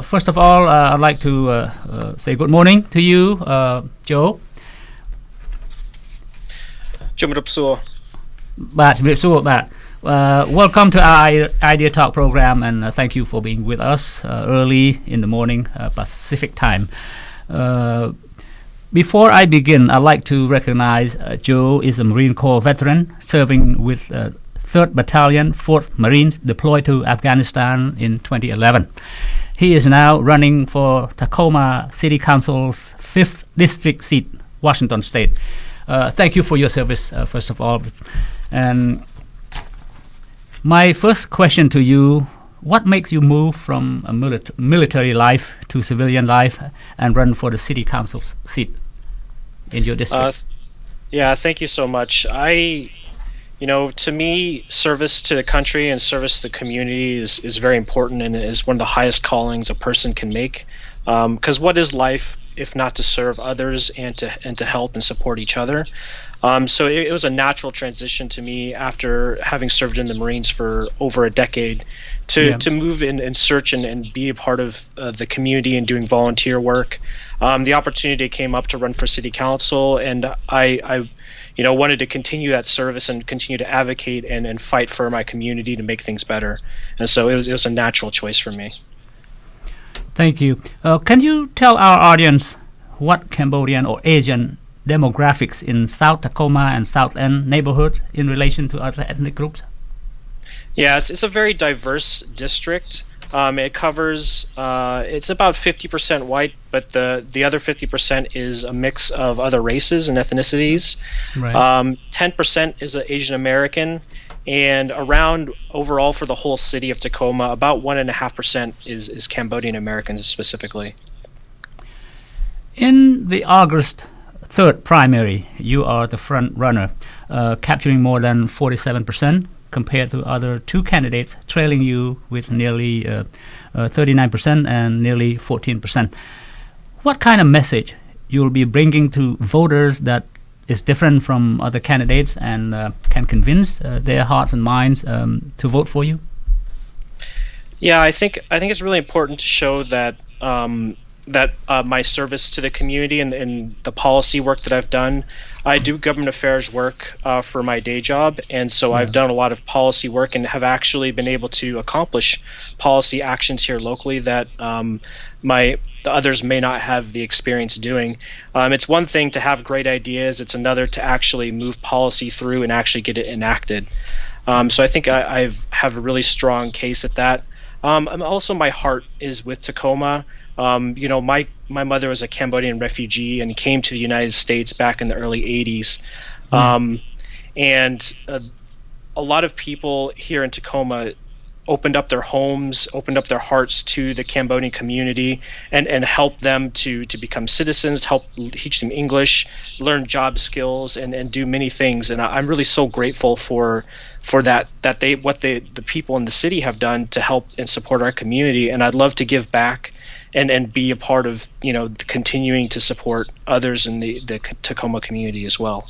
First of all, I'd like to say good morning to you, Joe. ជំរាបសួរ បាទជំរាបសួរបាទ welcome to our Idea Talk program and thank you for being with us early in the morning Pacific time. Before I begin, I'd like to recognize Joe is a Marine Corps veteran serving with 3rd Battalion, 4th Marines deployed to Afghanistan in 2011. He is now running for Tacoma City Council's 5th district seat, Washington State. Thank you for your service, first of all. And my first question to you, what makes you move from a military life to civilian life and run for the city council's seat in your district? Thank you so much. To me, service to the country and service to the community is very important and is one of the highest callings a person can make. Because what is life if not to serve others and to help and support each other? So it was a natural transition to me after having served in the Marines for over a decade to move in and search and be a part of the community and doing volunteer work. The opportunity came up to run for city council, and I wanted to continue that service and continue to advocate and fight for my community to make things better. And so it was a natural choice for me. Thank you. Can you tell our audience what Cambodian or Asian demographics in South Tacoma and South End neighborhood in relation to other ethnic groups? Yes, it's a very diverse district. It covers, it's about 50% white, but the other 50% is a mix of other races and ethnicities. Right. 10% is Asian American, and around overall for the whole city of Tacoma, about 1.5% is Cambodian Americans specifically. In the August 3rd primary, you are the front runner, capturing more than 47%. Compared to other two candidates, trailing you with nearly 39% and nearly 14%. What kind of message you'll be bringing to voters that is different from other candidates and can convince their hearts and minds to vote for you? Yeah, I think it's really important to show that my service to the community and the policy work that I've done. I do government affairs work for my day job, and so I've done a lot of policy work and have actually been able to accomplish policy actions here locally that the others may not have the experience doing. It's one thing to have great ideas, it's another to actually move policy through and actually get it enacted. So I think I have a really strong case at that. Also, my heart is with Tacoma. My mother was a Cambodian refugee and came to the United States back in the early 80s. And a lot of people here in Tacoma opened up their homes, opened up their hearts to the Cambodian community and helped them to become citizens, help teach them English, learn job skills and do many things. And I'm really so grateful for that what the people in the city have done to help and support our community. And I'd love to give back and be a part of continuing to support others in the Tacoma community as well.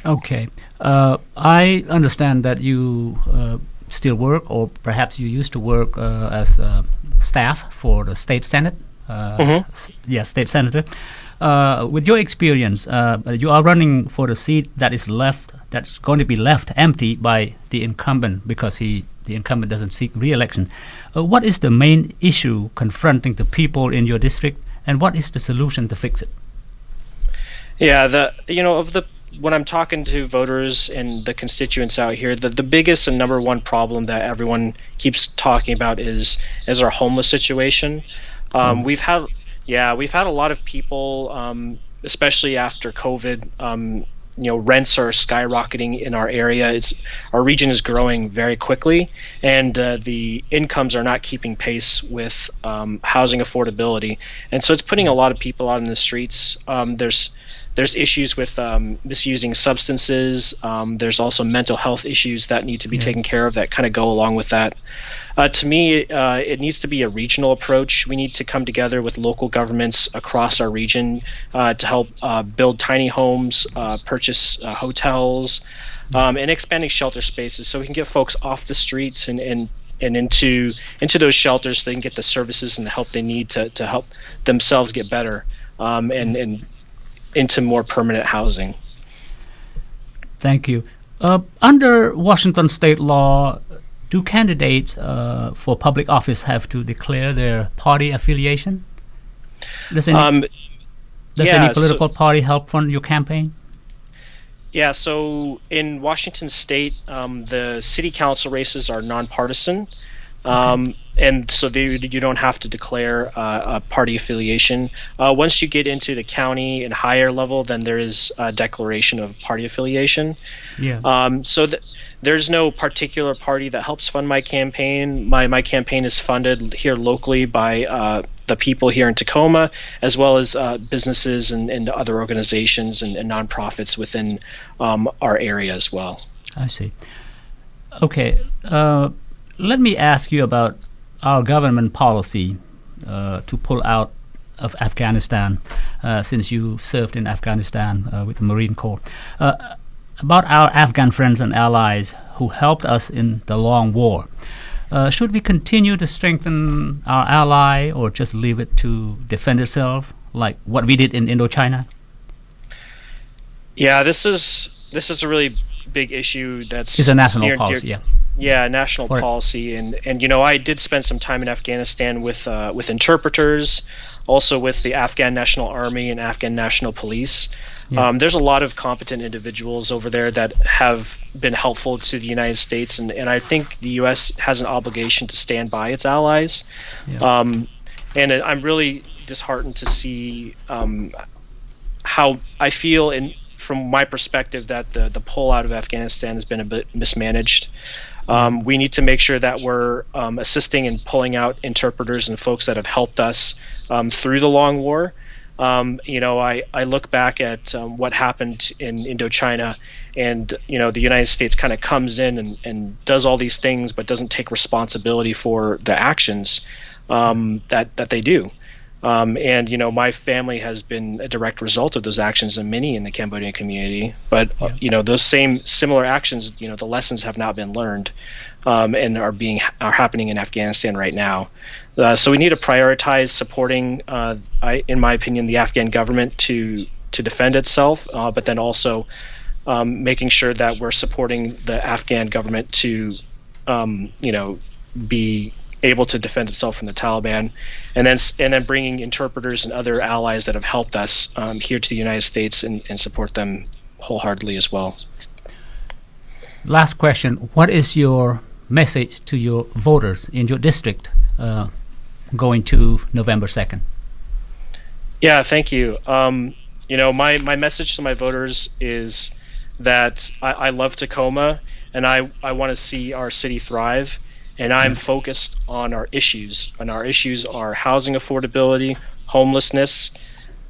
Okay, I understand that you still work, or perhaps you used to work as staff for the state senate. State senator. With your experience, you are running for the seat that's going to be left empty by the incumbent because the incumbent doesn't seek re-election. What is the main issue confronting the people in your district, and what is the solution to fix it? When I'm talking to voters and the constituents out here, the biggest and number one problem that everyone keeps talking about is our homeless situation. We've had a lot of people, especially after COVID. Rents are skyrocketing in our area. Our region is growing very quickly, and the incomes are not keeping pace with housing affordability. And so it's putting a lot of people out in the streets. There's issues with misusing substances. There's also mental health issues that need to be taken care of that kind of go along with that. To me, it needs to be a regional approach. We need to come together with local governments across our region to help build tiny homes, purchase hotels, and expanding shelter spaces so we can get folks off the streets and into those shelters so they can get the services and the help they need to help themselves get better, and into more permanent housing. Thank you. Under Washington state law, do candidates for public office have to declare their party affiliation? Does any political party help fund your campaign? Yeah, so in Washington state, the city council races are nonpartisan. And so you don't have to declare a party affiliation. Once you get into the county and higher level, then there is a declaration of party affiliation. Yeah. So there's no particular party that helps fund my campaign. My campaign is funded here locally by the people here in Tacoma, as well as businesses and other organizations and nonprofits within our area as well. I see. Okay. Let me ask you about our government policy to pull out of Afghanistan, since you served in Afghanistan with the Marine Corps. About our Afghan friends and allies who helped us in the long war. Should we continue to strengthen our ally or just leave it to defend itself, like what we did in Indochina? Yeah, this is a really big issue that's... It's a national policy, yeah. Yeah, national policy, and I did spend some time in Afghanistan with interpreters, also with the Afghan National Army and Afghan National Police. Yeah. There's a lot of competent individuals over there that have been helpful to the United States, and I think the U.S. has an obligation to stand by its allies. Yeah. And I'm really disheartened to see how I feel from my perspective that the pull out of Afghanistan has been a bit mismanaged. We need to make sure that we're assisting and pulling out interpreters and folks that have helped us through the long war. I look back at what happened in Indochina, and the United States kind of comes in and does all these things, but doesn't take responsibility for the actions that they do. And my family has been a direct result of those actions, and many in the Cambodian community. But those similar actions, the lessons have not been learned, and are happening in Afghanistan right now. So we need to prioritize supporting, in my opinion, the Afghan government to defend itself, but then also making sure that we're supporting the Afghan government to be able to defend itself from the Taliban, and then bringing interpreters and other allies that have helped us here to the United States and support them wholeheartedly as well. Last question: what is your message to your voters in your district going to November 2nd? Yeah, thank you. My message to my voters is that I love Tacoma, and I want to see our city thrive. And I'm focused on our issues, and our issues are housing affordability, homelessness,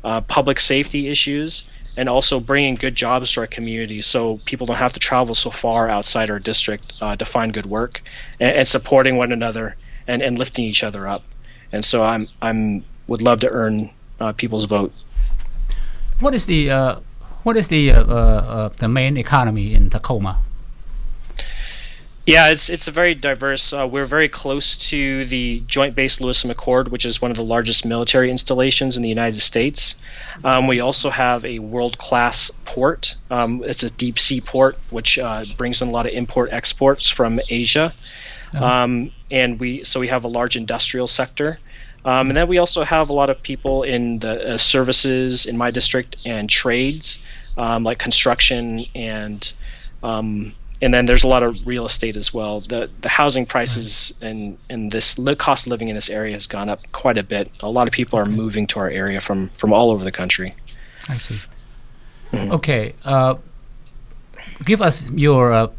public safety issues, and also bringing good jobs to our community so people don't have to travel so far outside our district to find good work, and supporting one another and lifting each other up. And so would love to earn people's vote. What is the main economy in Tacoma? Yeah, it's a very diverse. We're very close to the Joint Base Lewis and McChord, which is one of the largest military installations in the United States. We also have a world-class port. It's a deep sea port, which brings in a lot of import-exports from Asia. And we have a large industrial sector. And then we also have a lot of people in the services in my district and trades, like construction and then there's a lot of real estate as well. The housing prices and this cost of living in this area has gone up quite a bit. A lot of people are moving to our area from all over the country. I see. Mm-hmm. Okay, give us your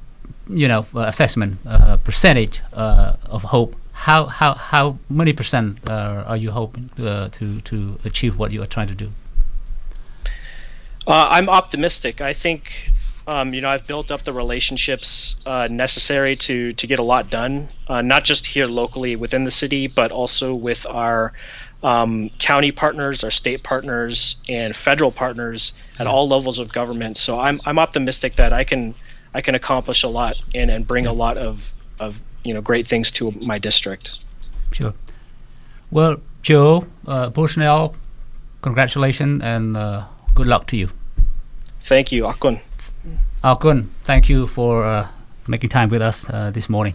assessment percentage of hope. How many percent are you hoping to achieve what you are trying to do? I'm optimistic. I think. I've built up the relationships necessary to get a lot done, not just here locally within the city, but also with our county partners, our state partners, and federal partners at all levels of government. So I'm optimistic that I can accomplish a lot and bring a lot of great things to my district. Sure. Well, Joe Bushnell, congratulations and good luck to you. Thank you, Akun. Akun, thank you for making time with us this morning.